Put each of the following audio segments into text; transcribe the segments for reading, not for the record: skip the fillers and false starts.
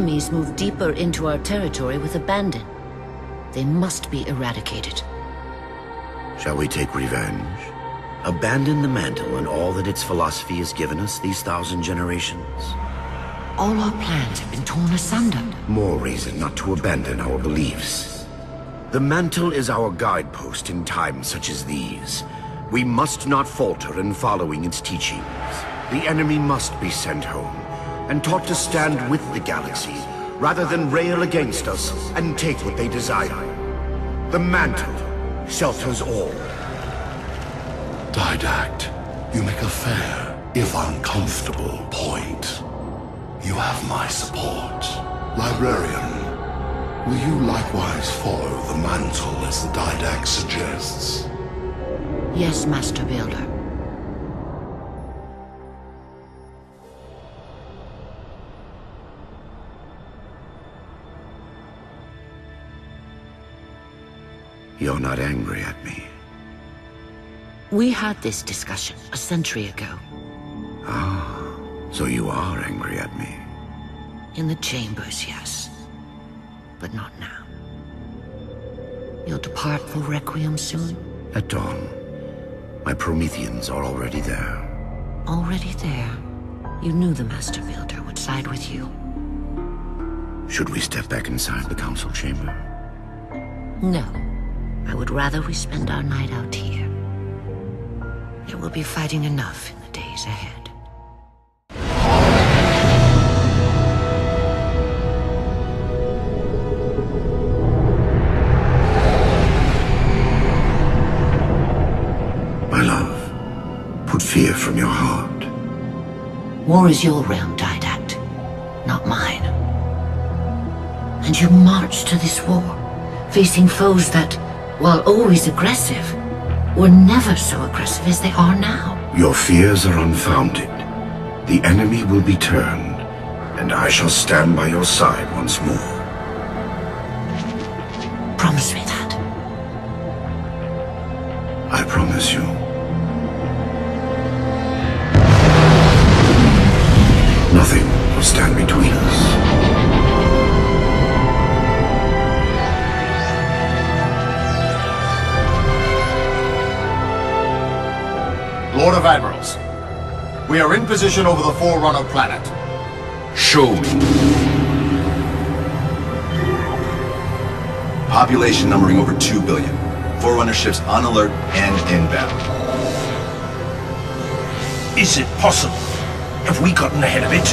enemies move deeper into our territory with abandon. They must be eradicated. Shall we take revenge? Abandon the mantle and all that its philosophy has given us these 1,000 generations? All our plans have been torn asunder. More reason not to abandon our beliefs. The mantle is our guidepost in times such as these. We must not falter in following its teachings. The enemy must be sent home, and taught to stand with the galaxy, rather than rail against us and take what they desire. The mantle shelters all. Didact, you make a fair, if uncomfortable, point. You have my support. Librarian, will you likewise follow the mantle as the Didact suggests? Yes, Master Builder. You're not angry at me. We had this discussion a century ago. Ah, so you are angry at me. In the chambers, yes. But not now. You'll depart for Requiem soon? At dawn. My Prometheans are already there. Already there. You knew the Master Builder would side with you. Should we step back inside the council chamber? No. I would rather we spend our night out here. There will be fighting enough in the days ahead. My love, put fear from your heart. War is your realm, Didact, not mine. And you marched to this war, facing foes that, while always aggressive, were never so aggressive as they are now. Your fears are unfounded. The enemy will be turned, and I shall stand by your side once more. Promise me that. I promise you. Nothing will stand between us. Lord of Admirals, we are in position over the Forerunner planet. Show me. Population numbering over 2 billion. Forerunner ships on alert and inbound. Is it possible? Have we gotten ahead of it?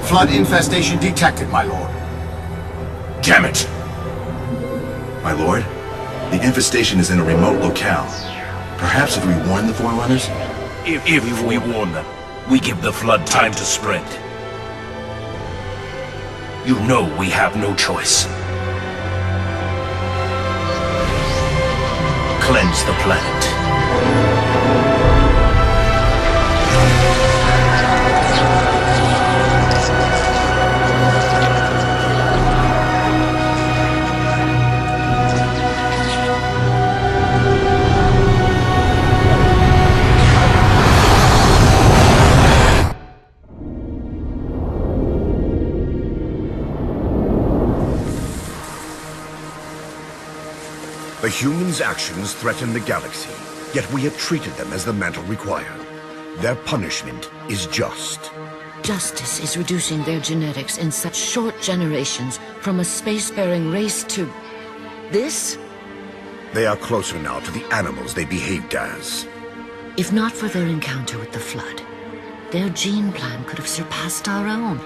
Flood infestation detected, my lord. Damn it! My lord, the infestation is in a remote locale. Perhaps if we warn the Forerunners? If we warn them, we give the Flood time to spread. You know we have no choice. Cleanse the planet. The humans' actions threaten the galaxy, yet we have treated them as the mantle required. Their punishment is just. Justice is reducing their genetics in such short generations from a spacefaring race to... this? They are closer now to the animals they behaved as. If not for their encounter with the Flood, their gene plan could have surpassed our own.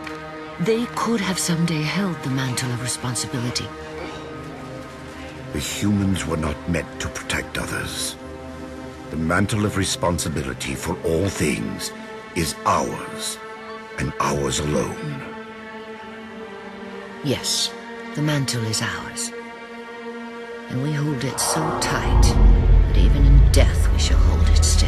They could have someday held the mantle of responsibility. The humans were not meant to protect others. The mantle of responsibility for all things is ours, and ours alone. Yes, the mantle is ours. And we hold it so tight that even in death we shall hold it still.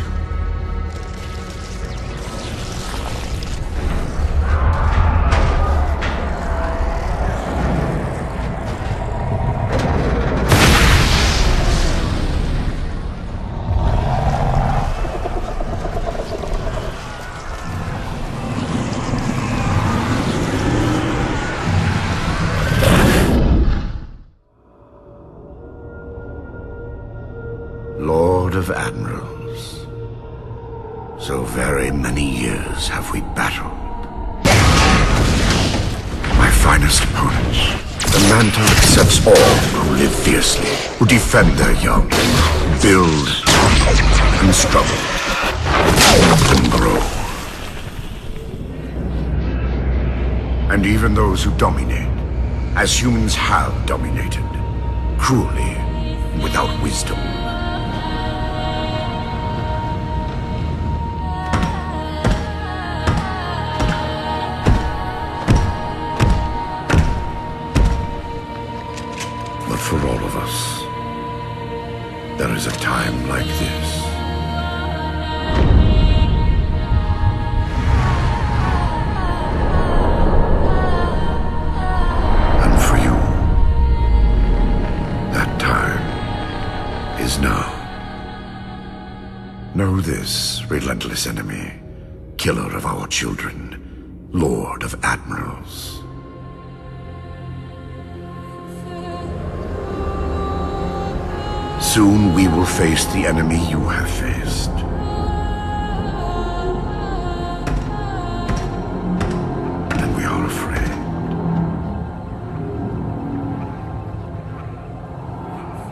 Lord of Admirals. So very many years have we battled. My finest opponents. The Mantle accepts all who live fiercely, who defend their young, build and struggle, and grow. And even those who dominate, as humans have dominated, cruelly, without wisdom. But for all of us, there is a time like this. And for you, that time is now. Know this, relentless enemy, killer of our children, Lord of Admirals. Soon we will face the enemy you have faced. And we are afraid.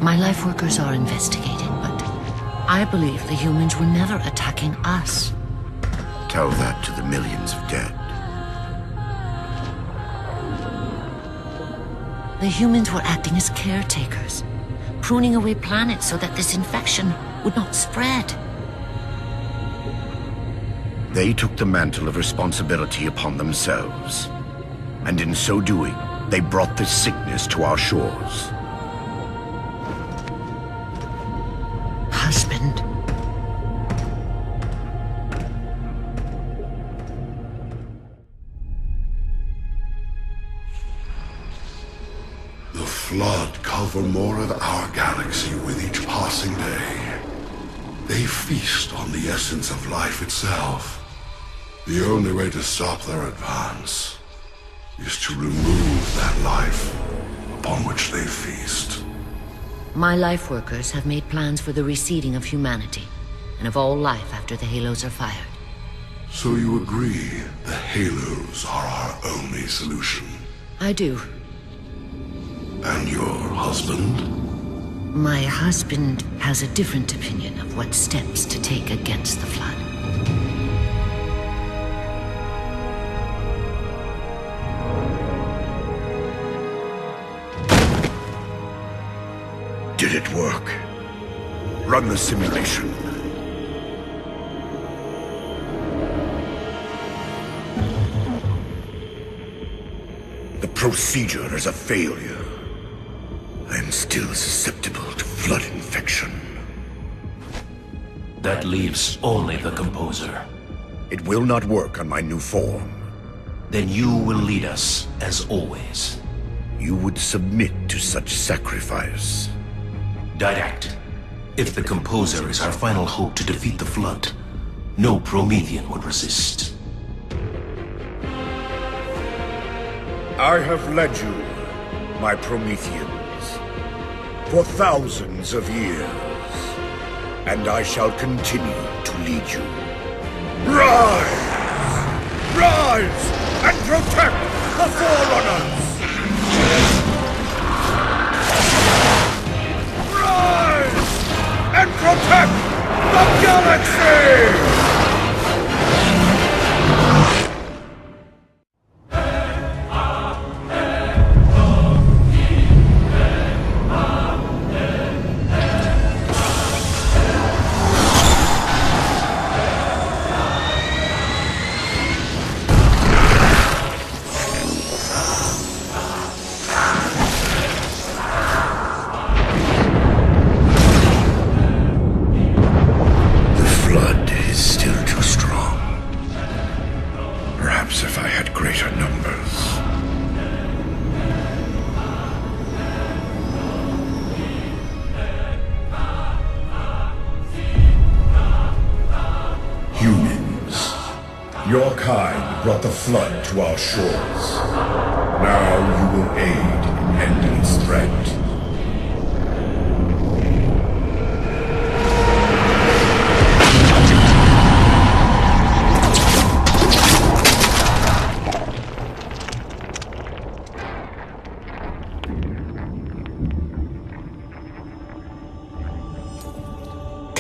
My life workers are investigating, but I believe the humans were never attacking us. Tell that to the millions of dead. The humans were acting as caretakers, pruning away planets so that this infection would not spread. They took the mantle of responsibility upon themselves. And in so doing, they brought this sickness to our shores. Husband. The Flood cover more of our galaxy with each passing day. They feast on the essence of life itself. The only way to stop their advance is to remove that life upon which they feast. My life workers have made plans for the reseeding of humanity and of all life after the Halos are fired. So you agree the Halos are our only solution? I do. And your husband? My husband has a different opinion of what steps to take against the Flood. Did it work? Run the simulation. The procedure is a failure. I am still susceptible to Flood infection. That leaves only the Composer. It will not work on my new form. Then you will lead us, as always. You would submit to such sacrifice. Didact. If the Composer is our final hope to defeat the Flood, no Promethean would resist. I have led you, my Prometheans, for thousands of years, and I shall continue to lead you. Rise! Rise and protect the Forerunners! Rise and protect the galaxy! Your kind brought the Flood to our shores. Now you will aid in ending its threat.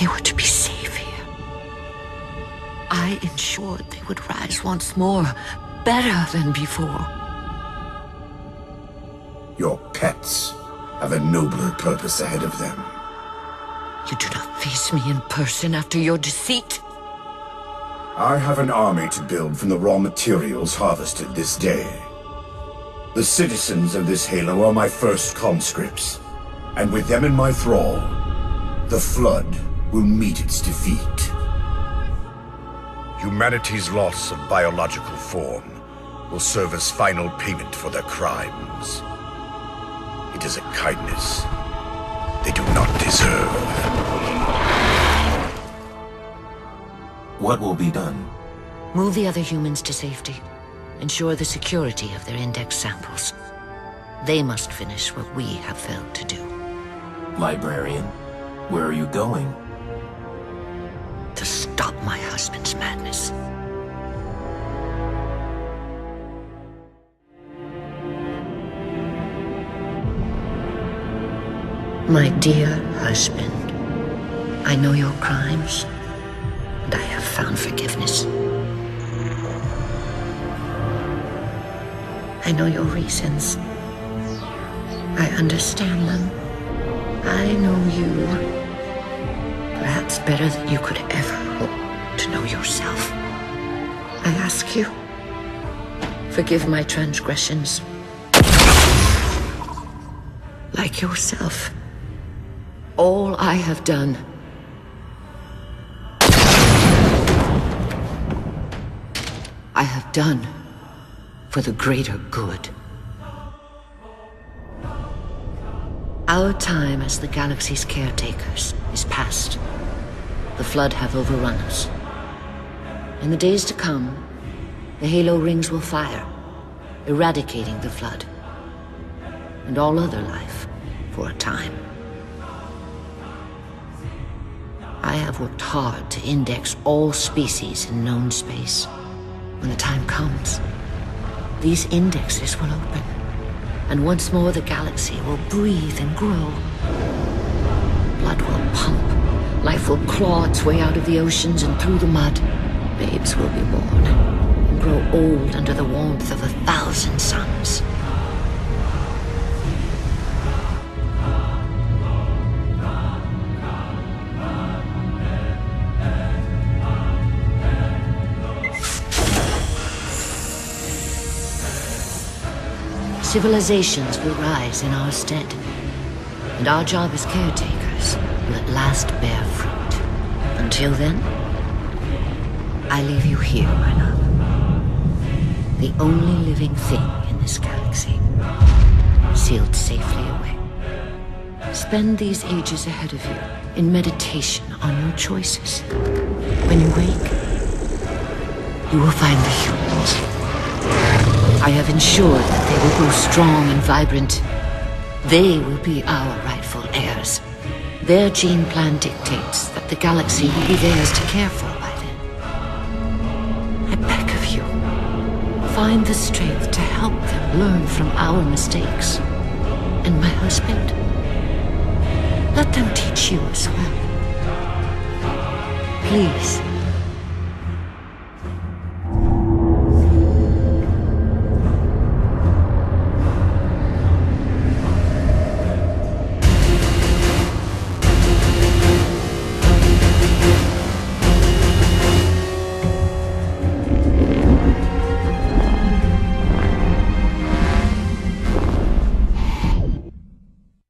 they were to be safe here. I ensured they would rise once more, better than before. Your pets have a nobler purpose ahead of them. You do not face me in person after your deceit. I have an army to build from the raw materials harvested this day. The citizens of this Halo are my first conscripts, and with them in my thrall, the Flood will meet its defeat. Humanity's loss of biological form will serve as final payment for their crimes. It is a kindness they do not deserve. What will be done? Move the other humans to safety. Ensure the security of their index samples. They must finish what we have failed to do. Librarian, where are you going? To stop my husband's madness. My dear husband, I know your crimes, and I have found forgiveness. I know your reasons. I understand them. I know you, perhaps better than you could ever hope to know yourself. I ask you, forgive my transgressions. Like yourself, all I have done I have done for the greater good. Our time as the galaxy's caretakers is past. The Flood have overrun us. In the days to come, the Halo rings will fire, eradicating the Flood and all other life for a time. I have worked hard to index all species in known space. When the time comes, these indexes will open, and once more the galaxy will breathe and grow. Blood will pump, life will claw its way out of the oceans and through the mud. Babes will be born and grow old under the warmth of 1,000 suns. Civilizations will rise in our stead, and our job as caretakers will at last bear fruit. Until then, I leave you here, my love. The only living thing in this galaxy, sealed safely away. Spend these ages ahead of you in meditation on your choices. When you wake, you will find the humans. I have ensured that they will grow strong and vibrant. They will be our rightful heirs. Their gene plan dictates that the galaxy will be theirs to care for by then. I beg of you, find the strength to help them learn from our mistakes. And my husband, let them teach you as well. Please.